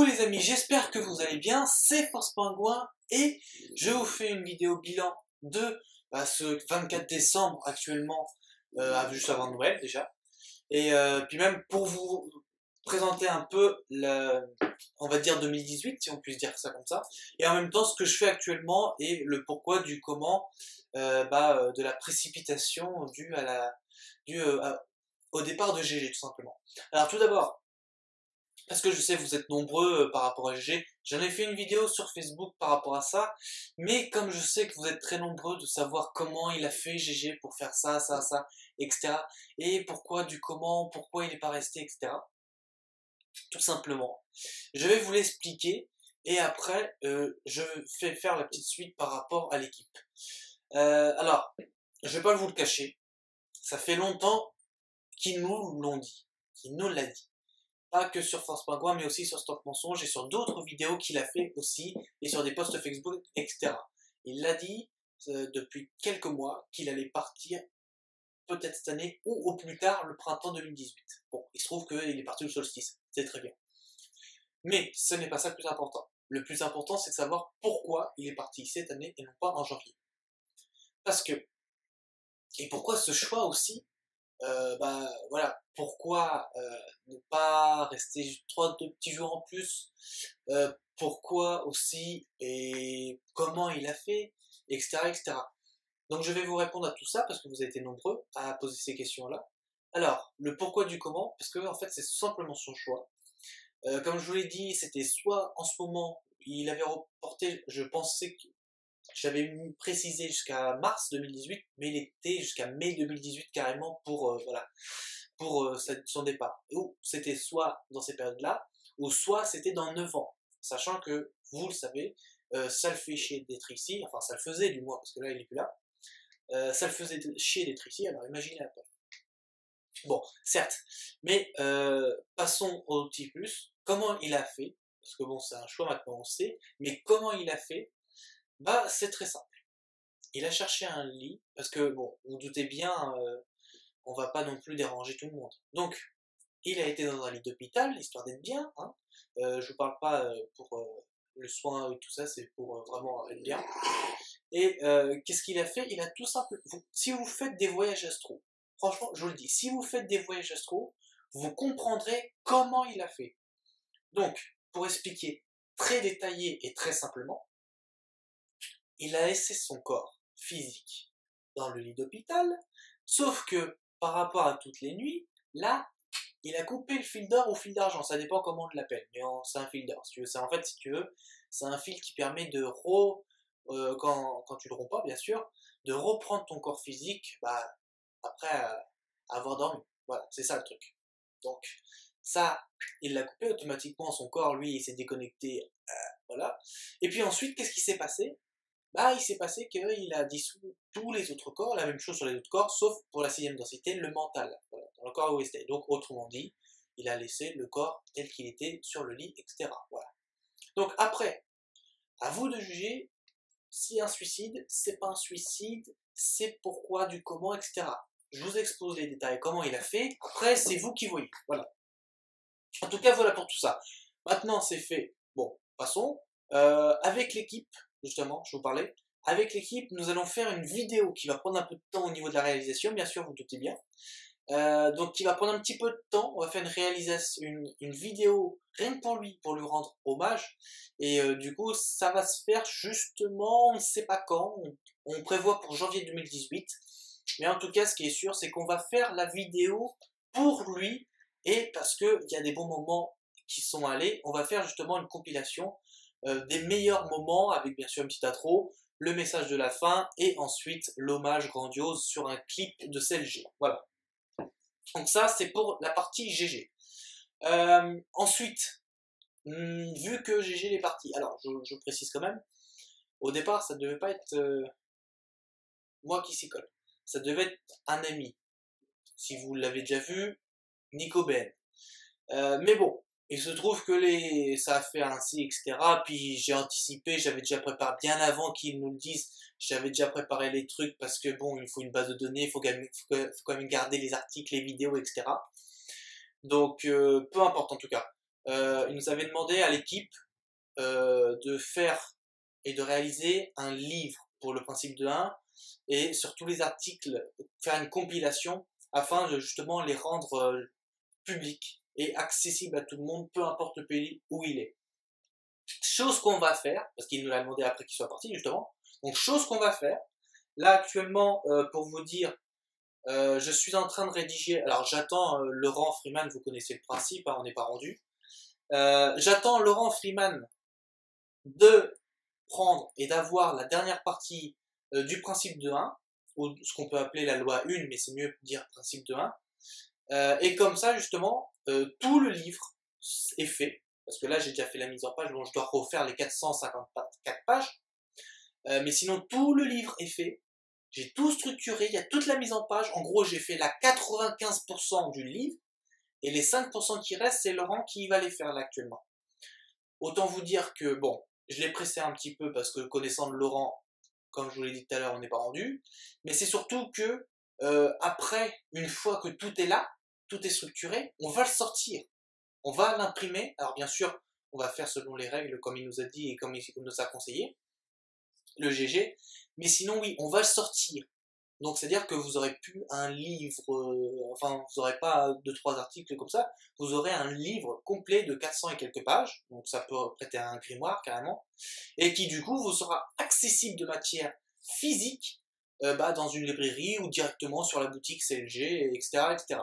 Coucou les amis, j'espère que vous allez bien, c'est Force Pingouin et je vous fais une vidéo bilan de ce 24 décembre actuellement, juste avant Noël déjà, et puis même pour vous présenter un peu, on va dire 2018 si on puisse dire ça comme ça, et en même temps ce que je fais actuellement et le pourquoi du comment de la précipitation due au départ de GG tout simplement. Alors tout d'abord, parce que je sais que vous êtes nombreux par rapport à GG, j'en ai fait une vidéo sur Facebook par rapport à ça, mais comme je sais que vous êtes très nombreux de savoir comment il a fait GG pour faire ça, etc., et pourquoi du comment, pourquoi il n'est pas resté, etc., tout simplement, je vais vous l'expliquer, et après, je vais faire la petite suite par rapport à l'équipe. Alors, je vais pas vous le cacher, ça fait longtemps qu'ils nous l'ont dit, qu'ils nous l'a dit. Pas que sur Force Pingouin, mais aussi sur Stock Mensonge et sur d'autres vidéos qu'il a fait aussi, et sur des posts Facebook, etc. Il l'a dit depuis quelques mois qu'il allait partir peut-être cette année, ou au plus tard le printemps 2018. Bon, il se trouve qu'il est parti au solstice, c'est très bien. Mais ce n'est pas ça le plus important. Le plus important, c'est de savoir pourquoi il est parti cette année et non pas en janvier. Parce que, et pourquoi ce choix aussi, voilà, pourquoi ne pas rester 2 petits jours en plus, pourquoi aussi, et comment il a fait, etc., etc. Donc je vais vous répondre à tout ça, parce que vous avez été nombreux à poser ces questions-là. Alors, le pourquoi du comment, parce que en fait c'est simplement son choix. Comme je vous l'ai dit, c'était soit en ce moment, il avait reporté, je pensais que j'avais précisé jusqu'à mars 2018, mais il était jusqu'à mai 2018 carrément pour son départ. Ou c'était soit dans ces périodes-là, ou soit c'était dans 9 ans. Sachant que, vous le savez, ça le fait chier d'être ici, enfin ça le faisait du moins, parce que là il n'est plus là, ça le faisait chier d'être ici, alors imaginez un peu. Bon, certes, mais passons au petit plus. Comment il a fait? Parce que bon, c'est un choix maintenant, on sait, mais comment il a fait? Bah, c'est très simple. Il a cherché un lit, parce que bon, vous doutez bien, on va pas non plus déranger tout le monde. Donc, il a été dans un lit d'hôpital, histoire d'être bien, hein. Je vous parle pas pour le soin et tout ça, c'est pour vraiment être bien. Et qu'est-ce qu'il a fait? Il a tout simplement... Si vous faites des voyages astro, franchement, je vous le dis, si vous faites des voyages astro, vous comprendrez comment il a fait. Donc, pour expliquer très détaillé et très simplement, il a laissé son corps physique dans le lit d'hôpital, sauf que par rapport à toutes les nuits, là, il a coupé le fil d'or ou fil d'argent, ça dépend comment on l'appelle, mais c'est un fil d'or, si tu veux. En fait, si tu veux, c'est un fil qui permet de quand tu le romps pas, bien sûr, de reprendre ton corps physique après avoir dormi. Voilà, c'est ça le truc. Donc, ça, il l'a coupé automatiquement, son corps, lui, il s'est déconnecté, voilà. Et puis ensuite, qu'est-ce qui s'est passé? Il s'est passé qu'il a dissous tous les autres corps, la même chose sur les autres corps, sauf pour la 6e densité, le mental, voilà, dans le corps où il était. Donc, autrement dit, il a laissé le corps tel qu'il était sur le lit, etc. Voilà. Donc après, à vous de juger si un suicide, c'est pas un suicide, c'est pourquoi, du comment, etc. Je vous expose les détails, comment il a fait, après c'est vous qui voyez, voilà. En tout cas, voilà pour tout ça. Maintenant, c'est fait. Bon, passons. Avec l'équipe, justement, je vous parlais, avec l'équipe, nous allons faire une vidéo qui va prendre un peu de temps au niveau de la réalisation, bien sûr, vous doutez bien. Donc, qui va prendre un petit peu de temps. On va faire une vidéo rien que pour lui rendre hommage. Et du coup, ça va se faire justement, on ne sait pas quand. On prévoit pour janvier 2018. Mais en tout cas, ce qui est sûr, c'est qu'on va faire la vidéo pour lui. Et parce qu'il y a des bons moments qui sont allés, on va faire justement une compilation des meilleurs moments, avec bien sûr une petite intro, le message de la fin, et ensuite l'hommage grandiose sur un clip de CLG. Voilà. Donc ça, c'est pour la partie GG. Ensuite, vu que GG est parti, alors je précise quand même, au départ, ça ne devait pas être moi qui s'y colle. Ça devait être un ami. Si vous l'avez déjà vu, Nico Ben. Mais bon, il se trouve que ça a fait ainsi, etc. Puis j'ai anticipé, j'avais déjà préparé, bien avant qu'ils nous le disent, j'avais déjà préparé les trucs parce que bon, il faut une base de données, il faut quand même garder les articles, les vidéos, etc. Donc, peu importe en tout cas. il nous avait demandé à l'équipe de faire et de réaliser un livre pour le principe de 1 et sur tous les articles, faire une compilation afin de justement les rendre publics et accessibles à tout le monde, peu importe le pays où il est. Chose qu'on va faire, parce qu'il nous l'a demandé après qu'il soit parti justement, donc chose qu'on va faire, là actuellement pour vous dire, je suis en train de rédiger, alors j'attends Laurent Freeman, vous connaissez le principe, hein, on n'est pas rendu, j'attends Laurent Freeman de prendre et d'avoir la dernière partie du principe de 1, ou ce qu'on peut appeler la loi 1, mais c'est mieux dire principe de 1, et comme ça justement, tout le livre est fait, parce que là j'ai déjà fait la mise en page, donc je dois refaire les 454 pages, mais sinon tout le livre est fait, j'ai tout structuré, il y a toute la mise en page, en gros j'ai fait la 95% du livre, et les 5% qui restent, c'est Laurent qui va les faire là actuellement. Autant vous dire que, bon, je l'ai pressé un petit peu parce que connaissant de Laurent, comme je vous l'ai dit tout à l'heure, on n'est pas rendu, mais c'est surtout que, après, une fois que tout est là, tout est structuré, on va le sortir, on va l'imprimer, alors bien sûr, on va faire selon les règles, comme il nous a dit et comme il nous a conseillé, le GG, mais sinon oui, on va le sortir. Donc c'est-à-dire que vous aurez plus un livre, enfin vous n'aurez pas 2-3 articles comme ça, vous aurez un livre complet de 400 et quelques pages, donc ça peut prêter à un grimoire carrément, et qui du coup vous sera accessible de matière physique dans une librairie ou directement sur la boutique CLG, etc. etc.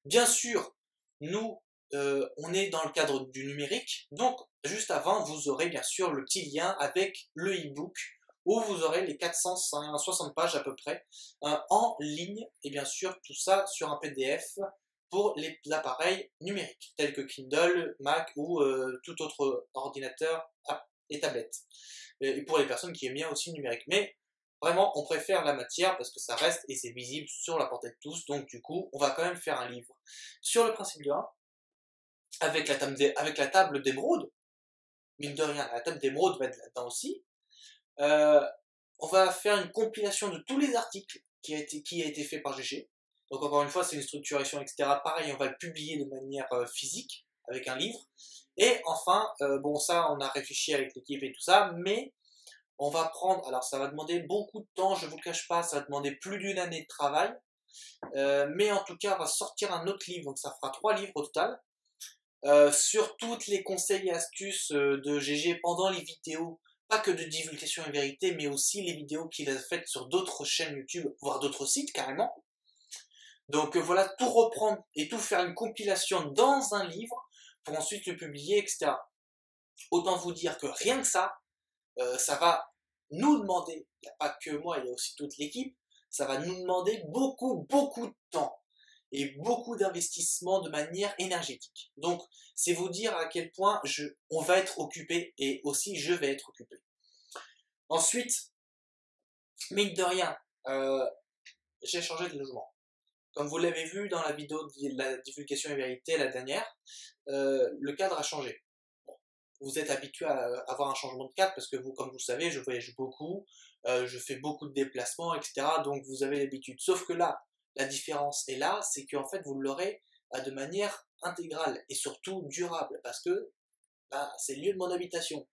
Bien sûr, nous, on est dans le cadre du numérique, donc juste avant vous aurez bien sûr le petit lien avec le e-book, où vous aurez les 460 pages à peu près en ligne, et bien sûr tout ça sur un PDF pour les appareils numériques, tels que Kindle, Mac ou tout autre ordinateur et tablette. Et pour les personnes qui aiment bien aussi le numérique. Mais vraiment, on préfère la matière parce que ça reste et c'est visible sur la portée de tous, donc du coup, on va quand même faire un livre. Sur le principe de 1, avec la table d'émeraude, mine de rien, la table d'émeraude va être là-dedans aussi, on va faire une compilation de tous les articles qui a été fait par GG. Donc encore une fois, c'est une structuration, etc. Pareil, on va le publier de manière physique, avec un livre. Et enfin, bon ça, on a réfléchi avec l'équipe et tout ça, mais on va prendre, alors ça va demander beaucoup de temps, je ne vous le cache pas, ça va demander plus d'une année de travail, mais en tout cas, on va sortir un autre livre, donc ça fera 3 livres au total, sur toutes les conseils et astuces de GG pendant les vidéos, pas que de divulgation et vérité, mais aussi les vidéos qu'il a faites sur d'autres chaînes YouTube, voire d'autres sites carrément. Donc voilà, tout reprendre et tout faire une compilation dans un livre pour ensuite le publier, etc. Autant vous dire que rien que ça va nous demander, il n'y a pas que moi, il y a aussi toute l'équipe, ça va nous demander beaucoup, beaucoup de temps et beaucoup d'investissement de manière énergétique. Donc, c'est vous dire à quel point on va être occupé et aussi je vais être occupé. Ensuite, mine de rien, j'ai changé de logement. Comme vous l'avez vu dans la vidéo de la divulgation et vérité, la dernière, le cadre a changé. Vous êtes habitué à avoir un changement de cadre parce que vous, comme vous le savez, je voyage beaucoup, je fais beaucoup de déplacements, etc. Donc vous avez l'habitude. Sauf que là, la différence est là, c'est qu'en fait vous l'aurez de manière intégrale et surtout durable parce que c'est le lieu de mon habitation.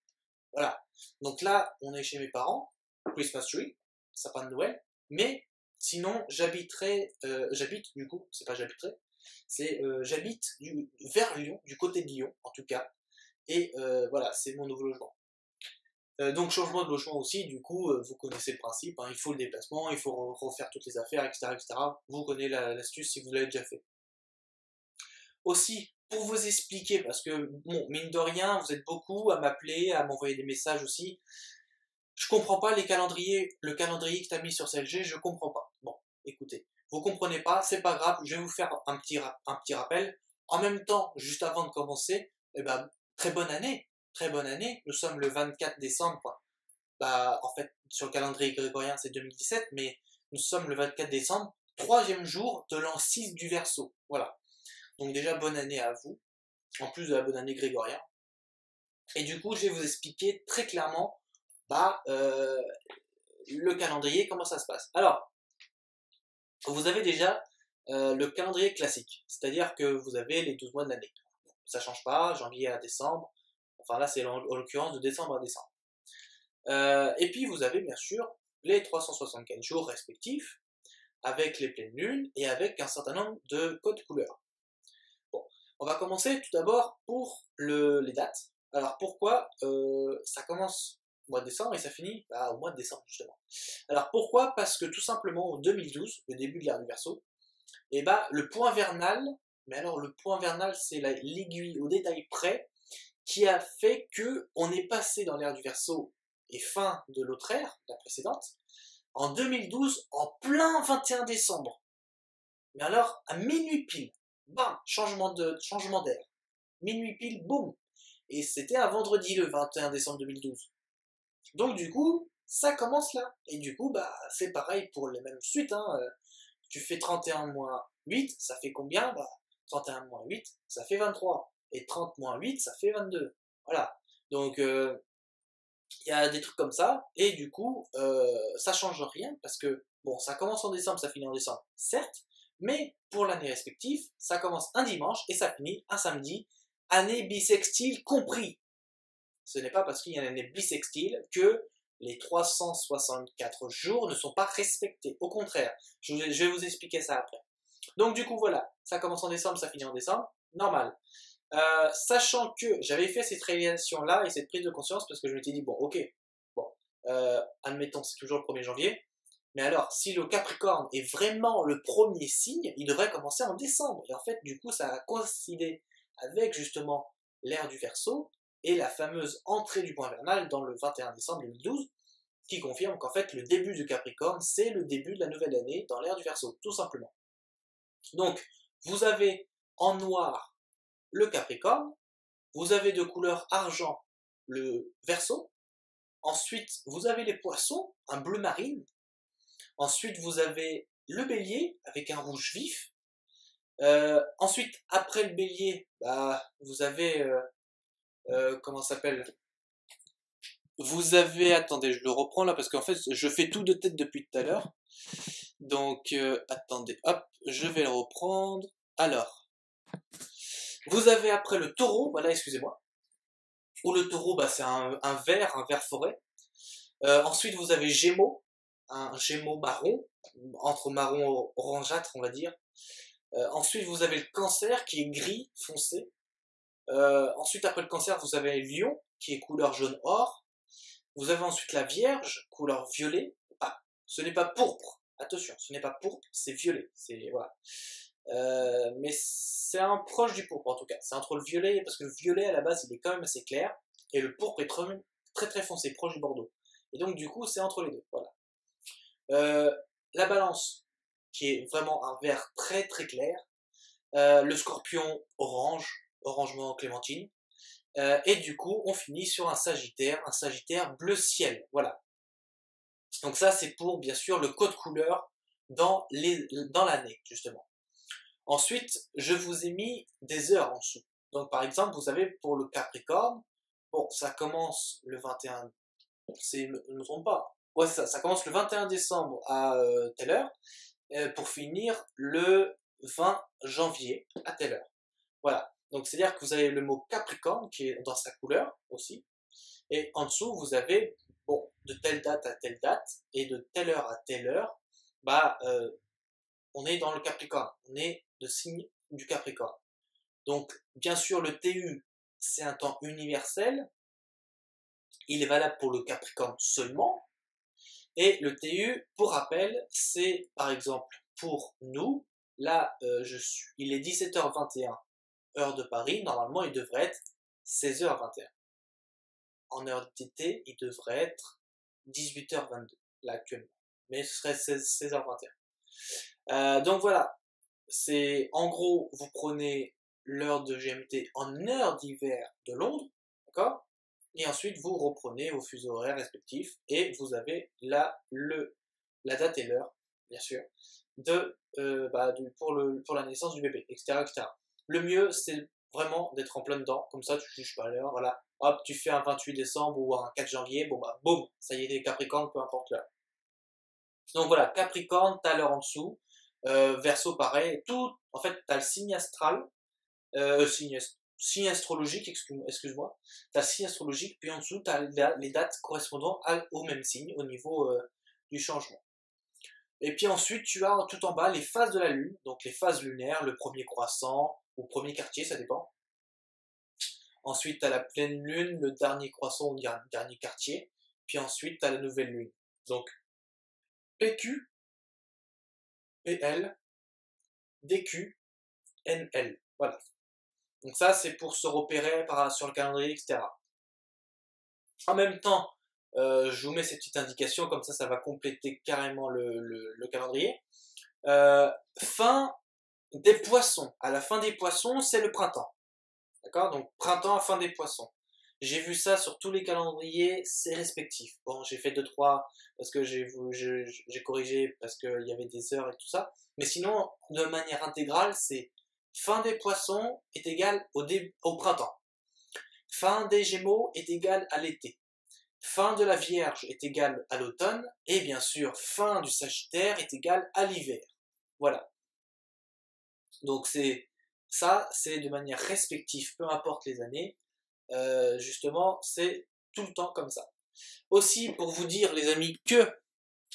Voilà. Donc là, on est chez mes parents, Christmas tree, sapin de Noël, mais sinon j'habite du coup, c'est pas j'habiterai, c'est j'habite vers Lyon, du côté de Lyon en tout cas. Et voilà, c'est mon nouveau logement. Donc changement de logement aussi, du coup, vous connaissez le principe, hein, il faut le déplacement, il faut refaire toutes les affaires, etc. etc. Vous connaissez l'astuce si vous l'avez déjà fait. Aussi, pour vous expliquer, parce que, bon, mine de rien, vous êtes beaucoup à m'appeler, à m'envoyer des messages aussi, je comprends pas le calendrier que tu as mis sur CLG, je comprends pas. Bon, écoutez, vous comprenez pas, c'est pas grave, je vais vous faire un petit rappel. En même temps, juste avant de commencer, eh ben, très bonne année, nous sommes le 24 décembre, en fait, sur le calendrier grégorien c'est 2017, mais nous sommes le 24 décembre, 3e jour de l'an 6 du Verseau, voilà. Donc déjà, bonne année à vous, en plus de la bonne année grégorien. Et du coup, je vais vous expliquer très clairement le calendrier, comment ça se passe. Alors, vous avez déjà le calendrier classique, c'est-à-dire que vous avez les 12 mois de l'année. ça change pas, janvier à décembre, enfin là c'est en l'occurrence de décembre à décembre. Et puis vous avez bien sûr les 364 jours respectifs, avec les pleines lunes et avec un certain nombre de codes couleurs. Bon, on va commencer tout d'abord pour les dates. Alors pourquoi ça commence au mois de décembre et ça finit au mois de décembre justement. Alors pourquoi? Parce que tout simplement en 2012, le début de l'ère du Verseau, et le point vernal, mais alors le point vernal c'est l'aiguille au détail près qui a fait que on est passé dans l'ère du Verseau et fin de l'autre ère, la précédente, en 2012 en plein 21 décembre. Mais alors à minuit pile, bam, changement d'air. Minuit pile, boum. Et c'était un vendredi le 21 décembre 2012. Donc du coup, ça commence là. Et du coup, c'est pareil pour les mêmes suites. Tu fais 31 moins 8, ça fait combien? 31 moins 8, ça fait 23. Et 30 moins 8, ça fait 22. Voilà. Donc, il y a des trucs comme ça. Et du coup, ça change rien parce que, bon, ça commence en décembre, ça finit en décembre, certes. Mais pour l'année respective, ça commence un dimanche et ça finit un samedi, année bissextile compris. Ce n'est pas parce qu'il y a une année bissextile que les 364 jours ne sont pas respectés. Au contraire, je vais vous expliquer ça après. Donc du coup, voilà, ça commence en décembre, ça finit en décembre, normal. Sachant que j'avais fait cette réalisation-là et cette prise de conscience parce que je m'étais dit, bon, ok, bon, admettons, c'est toujours le 1er janvier, mais alors, si le Capricorne est vraiment le premier signe, il devrait commencer en décembre. Et en fait, du coup, ça a coïncidé avec justement l'ère du Verseau et la fameuse entrée du point vernal dans le 21 décembre 2012, qui confirme qu'en fait, le début du Capricorne, c'est le début de la nouvelle année dans l'ère du Verseau, tout simplement. Donc, vous avez en noir le Capricorne, vous avez de couleur argent le Verseau, ensuite vous avez les Poissons, un bleu marine, ensuite vous avez le Bélier avec un rouge vif, ensuite après le Bélier, vous avez, comment ça s'appelle? Vous avez, attendez, je le reprends là parce qu'en fait je fais tout de tête depuis tout à l'heure, donc attendez, hop, je vais le reprendre. Alors, vous avez après le Taureau, voilà, excusez-moi, ou le Taureau, c'est un vert forêt. Ensuite vous avez Gémeaux, un Gémeaux marron, entre marron orangeâtre on va dire. Ensuite vous avez le Cancer qui est gris foncé. Ensuite après le Cancer vous avez Lion qui est couleur jaune or. Vous avez ensuite la Vierge, couleur violet. Ce n'est pas pourpre, attention, ce n'est pas pourpre, c'est violet. Voilà. Mais c'est un proche du pourpre en tout cas. C'est entre le violet, parce que le violet à la base il est quand même assez clair, et le pourpre est très très foncé, proche du bordeaux. Et donc du coup c'est entre les deux, voilà. La Balance, qui est vraiment un vert très très clair. Le Scorpion orangement clémentine. Et du coup, on finit sur un Sagittaire bleu ciel, voilà. Donc ça, c'est pour, bien sûr, le code couleur dans l'année, justement. Ensuite, je vous ai mis des heures en dessous. Donc, par exemple, vous avez pour le Capricorne, bon, ça commence le 21, je ne me trompe pas, ouais, ça commence le 21 décembre à telle heure, pour finir le 20 janvier à telle heure. Voilà. Donc, c'est-à-dire que vous avez le mot Capricorne qui est dans sa couleur aussi. Et en dessous, vous avez, bon, de telle date à telle date et de telle heure à telle heure, on est dans le Capricorne. On est de signe du Capricorne. Donc, bien sûr, le TU, c'est un temps universel. Il est valable pour le Capricorne seulement. Et le TU, pour rappel, c'est, par exemple, pour nous, là, il est 17h21, heure de Paris, normalement il devrait être 16h21. En heure d'été, il devrait être 18h22, là actuellement. Mais ce serait 16h21. Donc voilà, c'est en gros, vous prenez l'heure de GMT en heure d'hiver de Londres, d'accord? Et ensuite vous reprenez vos fuseaux horaires respectifs et vous avez là la date et l'heure, bien sûr, pour la naissance du bébé, etc., etc. Le mieux, c'est vraiment d'être en plein dedans, comme ça tu juges pas l'heure, voilà. Hop, tu fais un 28 décembre ou un 4 janvier, boum, ça y est, des Capricornes, peu importe l'heure. Donc voilà, Capricorne, t'as l'heure en dessous, Verseau pareil, tout, en fait, t'as le signe astral, signe astrologique, excuse-moi, tu as le signe astrologique, puis en dessous, tu as les dates correspondant au même signe, au niveau du changement. Et puis ensuite, tu as tout en bas les phases de la Lune, donc les phases lunaires, le premier croissant, ou premier quartier, ça dépend. Ensuite, tu as la pleine Lune, le dernier croissant ou dernier quartier, puis ensuite, tu as la nouvelle Lune. Donc, PQ, PL, DQ, NL. Voilà. Donc ça, c'est pour se repérer sur le calendrier, etc. En même temps, je vous mets ces petites indications, comme ça va compléter carrément le calendrier. Fin des poissons. À la fin des poissons, c'est le printemps. D'accord? Donc printemps à fin des poissons. J'ai vu ça sur tous les calendriers, c'est respectif. Bon, j'ai fait 2-3 parce que j'ai corrigé parce qu'il y avait des heures et tout ça. Mais sinon, de manière intégrale, c'est fin des poissons est égal au printemps. Fin des Gémeaux est égal à l'été. Fin de la Vierge est égal à l'automne. Et bien sûr, fin du Sagittaire est égal à l'hiver. Voilà. Donc ça, c'est de manière respective, peu importe les années. Justement, c'est tout le temps comme ça. Aussi, pour vous dire, les amis, que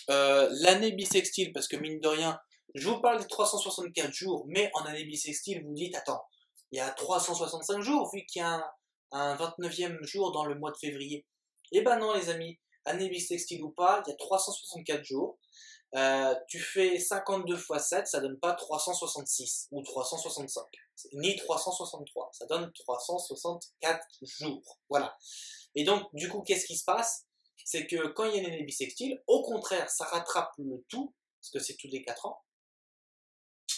l'année bissextile, parce que mine de rien, je vous parle des 364 jours, mais en année bissextile, vous dites, attends, il y a 365 jours, vu qu'il y a un 29e jour dans le mois de février. Eh ben non, les amis, année bissextile ou pas, il y a 364 jours. Tu fais 52 x 7, ça donne pas 366 ou 365, ni 363, ça donne 364 jours. Voilà. Et donc, du coup, qu'est-ce qui se passe? C'est que quand il y a une année bissextile, au contraire, ça rattrape le tout, parce que c'est tous les 4 ans,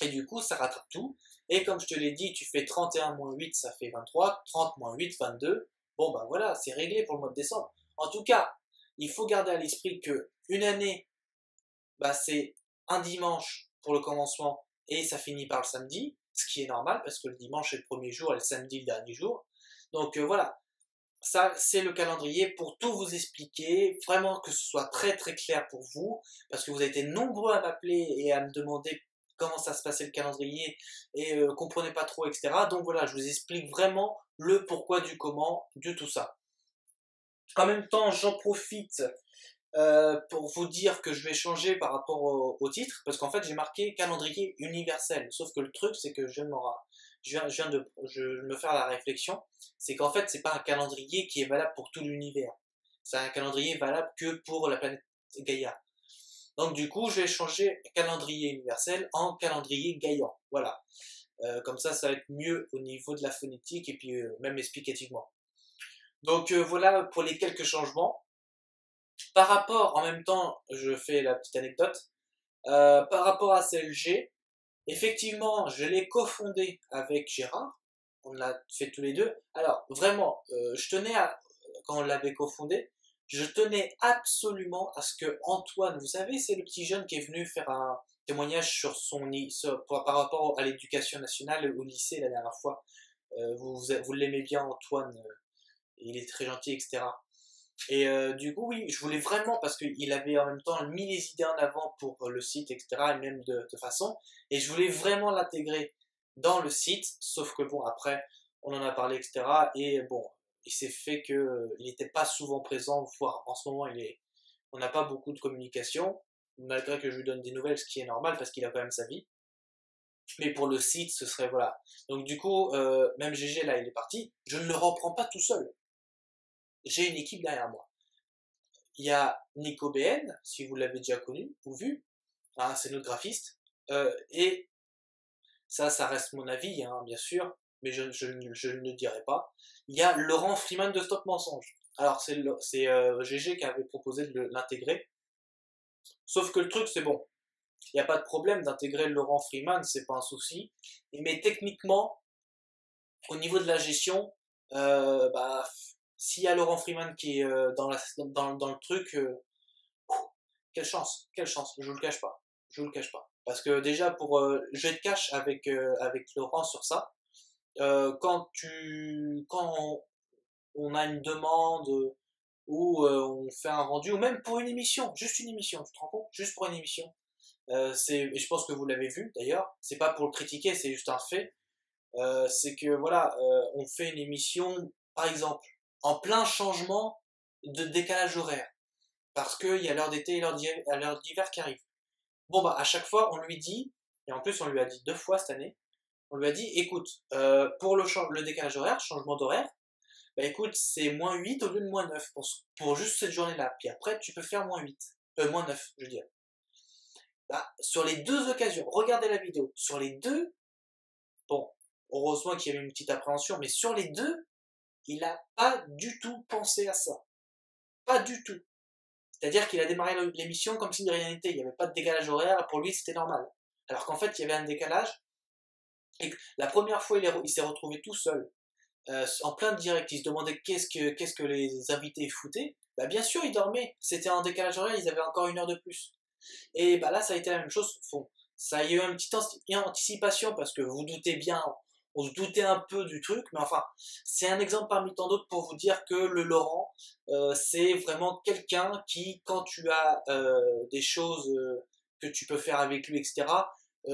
et du coup, ça rattrape tout. Et comme je te l'ai dit, tu fais 31 moins 8, ça fait 23, 30 moins 8, 22. Bon, ben voilà, c'est réglé pour le mois de décembre. En tout cas, il faut garder à l'esprit que une année, bah, c'est un dimanche pour le commencement et ça finit par le samedi, ce qui est normal parce que le dimanche est le premier jour et le samedi le dernier jour. Donc voilà, ça c'est le calendrier pour tout vous expliquer, vraiment que ce soit très très clair pour vous, parce que vous avez été nombreux à m'appeler et à me demander comment ça se passait le calendrier et comprenez pas trop, etc. Donc voilà, je vous explique vraiment le pourquoi du comment de tout ça. En même temps, j'en profite pour vous dire que je vais changer par rapport au titre, parce qu'en fait j'ai marqué calendrier universel, sauf que le truc c'est que je viens de me faire la réflexion, c'est qu'en fait c'est pas un calendrier qui est valable pour tout l'univers, c'est un calendrier valable que pour la planète Gaïa. Donc du coup je vais changer calendrier universel en calendrier gaïan, voilà. Comme ça va être mieux au niveau de la phonétique et puis même explicativement. Donc voilà pour les quelques changements. Par rapport, en même temps, je fais la petite anecdote, par rapport à CLG, effectivement, je l'ai cofondé avec Gérard, on l'a fait tous les deux. Alors, vraiment, quand on l'avait cofondé, je tenais absolument à ce que Antoine, vous savez, c'est le petit jeune qui est venu faire un témoignage par rapport à l'éducation nationale au lycée la dernière fois. Vous l'aimez bien, Antoine, il est très gentil, etc. Et du coup, oui, je voulais vraiment, parce qu'il avait en même temps mis les idées en avant pour le site, etc., et même de façon, et je voulais vraiment l'intégrer dans le site, sauf que bon, après, on en a parlé, etc., et bon, il s'est fait qu'il n'était pas souvent présent, voire en ce moment, on n'a pas beaucoup de communication, malgré que je lui donne des nouvelles, ce qui est normal, parce qu'il a quand même sa vie. Mais pour le site, ce serait, voilà. Donc du coup, même GG, là, il est parti, je ne le reprends pas tout seul. J'ai une équipe derrière moi. Il y a Nico BN, si vous l'avez déjà connu ou vu, hein, c'est notre graphiste, et ça reste mon avis, hein, bien sûr, mais je ne le dirai pas. Il y a Laurent Freeman de Stop Mensonge. Alors c'est GG qui avait proposé de l'intégrer, sauf que le truc c'est bon, il n'y a pas de problème d'intégrer Laurent Freeman, c'est pas un souci, mais techniquement, au niveau de la gestion, s'il y a Laurent Freeman qui est dans le truc, quelle chance, je vous le cache pas, parce que déjà je vais te cache avec Laurent sur ça, quand on a une demande ou on fait un rendu, ou même pour une émission, juste une émission, tu te rends compte, juste pour une émission, et je pense que vous l'avez vu d'ailleurs, c'est pas pour le critiquer, c'est juste un fait. C'est que voilà, on fait une émission, par exemple, en plein changement de décalage horaire, parce qu'il y a l'heure d'été et l'heure d'hiver qui arrive. Bon bah à chaque fois on lui dit, et en plus on lui a dit 2 fois cette année, on lui a dit écoute, pour le décalage horaire, changement d'horaire, bah écoute, c'est -8 au lieu de -9 pour juste cette journée-là. Puis après, tu peux faire -8. -9, je veux dire. Bah, sur les deux occasions, regardez la vidéo. Sur les deux, bon, heureusement qu'il y avait une petite appréhension, mais sur les deux, il n'a pas du tout pensé à ça. Pas du tout. C'est-à-dire qu'il a démarré l'émission comme si de rien n'était. Il n'y avait pas de décalage horaire, pour lui c'était normal. Alors qu'en fait, il y avait un décalage. Et la première fois, il s'est retrouvé tout seul. En plein direct, il se demandait qu'est-ce que les invités foutaient. Bah bien sûr, ils dormaient. C'était en décalage horaire, ils avaient encore 1 heure de plus. Et bah là, ça a été la même chose. Bon, ça a eu une petite anticipation parce que vous doutez bien, on se doutait un peu du truc, mais enfin, c'est un exemple parmi tant d'autres pour vous dire que le Laurent, c'est vraiment quelqu'un qui, quand tu as des choses que tu peux faire avec lui, etc.,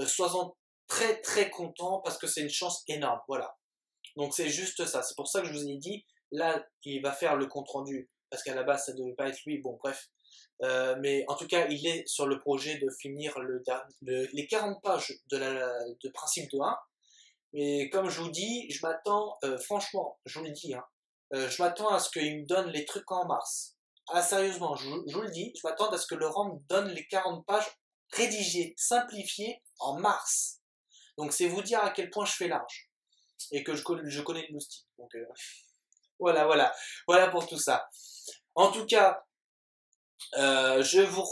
sois-en très très content parce que c'est une chance énorme. Voilà. Donc c'est juste ça. C'est pour ça que je vous ai dit, là, il va faire le compte rendu parce qu'à la base, ça devait pas être lui. Bon, bref. Mais en tout cas, il est sur le projet de finir les 40 pages de principe de 1. Et comme je vous dis, je m'attends, franchement, je vous le dis, hein, je m'attends à ce qu'il me donne les trucs en mars. Ah, sérieusement, je vous le dis, je m'attends à ce que Laurent me donne les 40 pages rédigées, simplifiées en mars. Donc c'est vous dire à quel point je fais large. Et que je connais le moustique. Donc voilà pour tout ça. En tout cas, je vous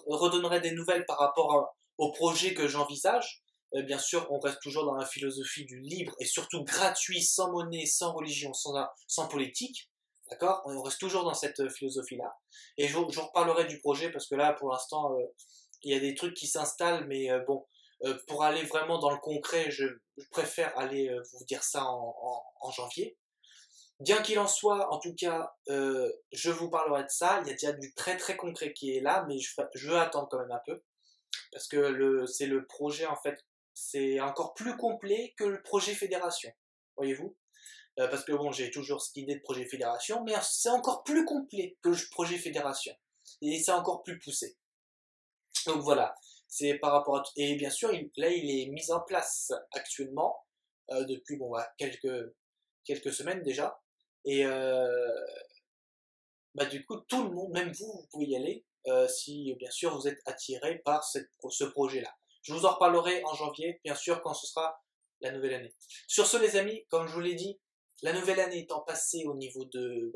redonnerai des nouvelles par rapport au projet que j'envisage. Bien sûr, on reste toujours dans la philosophie du libre et surtout gratuit, sans monnaie, sans religion, sans politique. D'accord? On reste toujours dans cette philosophie-là. Et je vous reparlerai du projet parce que là, pour l'instant, il y a des trucs qui s'installent, mais bon, pour aller vraiment dans le concret, je préfère aller vous dire ça en janvier. Bien qu'il en soit, en tout cas, je vous parlerai de ça. Il y a déjà du très très concret qui est là, mais je veux attendre quand même un peu. Parce que c'est le projet, en fait, c'est encore plus complet que le projet fédération. Voyez-vous? Parce que bon, j'ai toujours cette idée de projet fédération, mais c'est encore plus complet que le projet fédération. Et c'est encore plus poussé. Donc voilà, c'est par rapport à... Et bien sûr, là, il est mis en place actuellement, depuis bon, bah, quelques semaines déjà. Et bah, du coup, tout le monde, même vous, vous pouvez y aller, si bien sûr vous êtes attiré par ce projet-là. Je vous en reparlerai en janvier, bien sûr, quand ce sera la nouvelle année. Sur ce, les amis, comme je vous l'ai dit, la nouvelle année étant passée au niveau de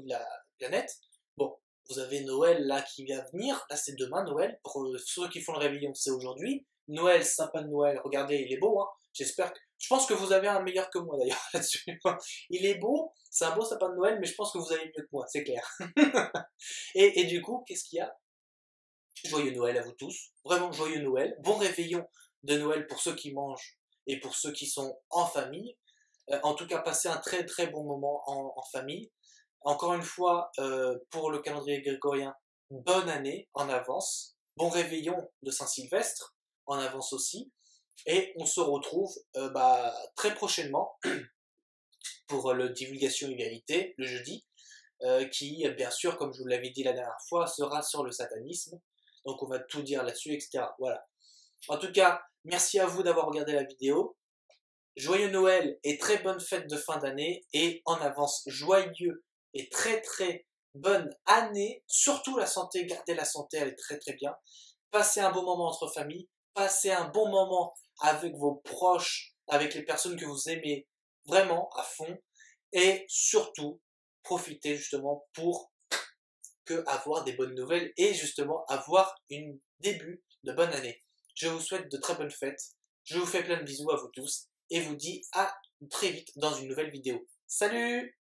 la planète, bon, vous avez Noël là qui vient venir, là c'est demain Noël, pour ceux qui font le réveillon, c'est aujourd'hui. Noël, sapin de Noël, regardez, il est beau, hein. Je pense que vous avez un meilleur que moi d'ailleurs là-dessus. Il est beau, c'est un beau sapin de Noël, mais je pense que vous avez mieux que moi, c'est clair. Et du coup, qu'est-ce qu'il y a? Joyeux Noël à vous tous, vraiment joyeux Noël, bon réveillon de Noël pour ceux qui mangent et pour ceux qui sont en famille. En tout cas, passez un très très bon moment en famille. Encore une fois, pour le calendrier grégorien, bonne année en avance, bon réveillon de Saint-Sylvestre en avance aussi, et on se retrouve très prochainement pour le divulgation égalité, le jeudi, qui, bien sûr, comme je vous l'avais dit la dernière fois, sera sur le satanisme. Donc on va tout dire là-dessus, etc. Voilà. En tout cas, merci à vous d'avoir regardé la vidéo. Joyeux Noël et très bonne fête de fin d'année. Et en avance, joyeux et très très bonne année. Surtout la santé, gardez la santé, elle est très très bien. Passez un bon moment entre familles. Passez un bon moment avec vos proches, avec les personnes que vous aimez vraiment à fond. Et surtout, profitez justement pour avoir des bonnes nouvelles et justement avoir un début de bonne année. Je vous souhaite de très bonnes fêtes. Je vous fais plein de bisous à vous tous et vous dis à très vite dans une nouvelle vidéo. Salut!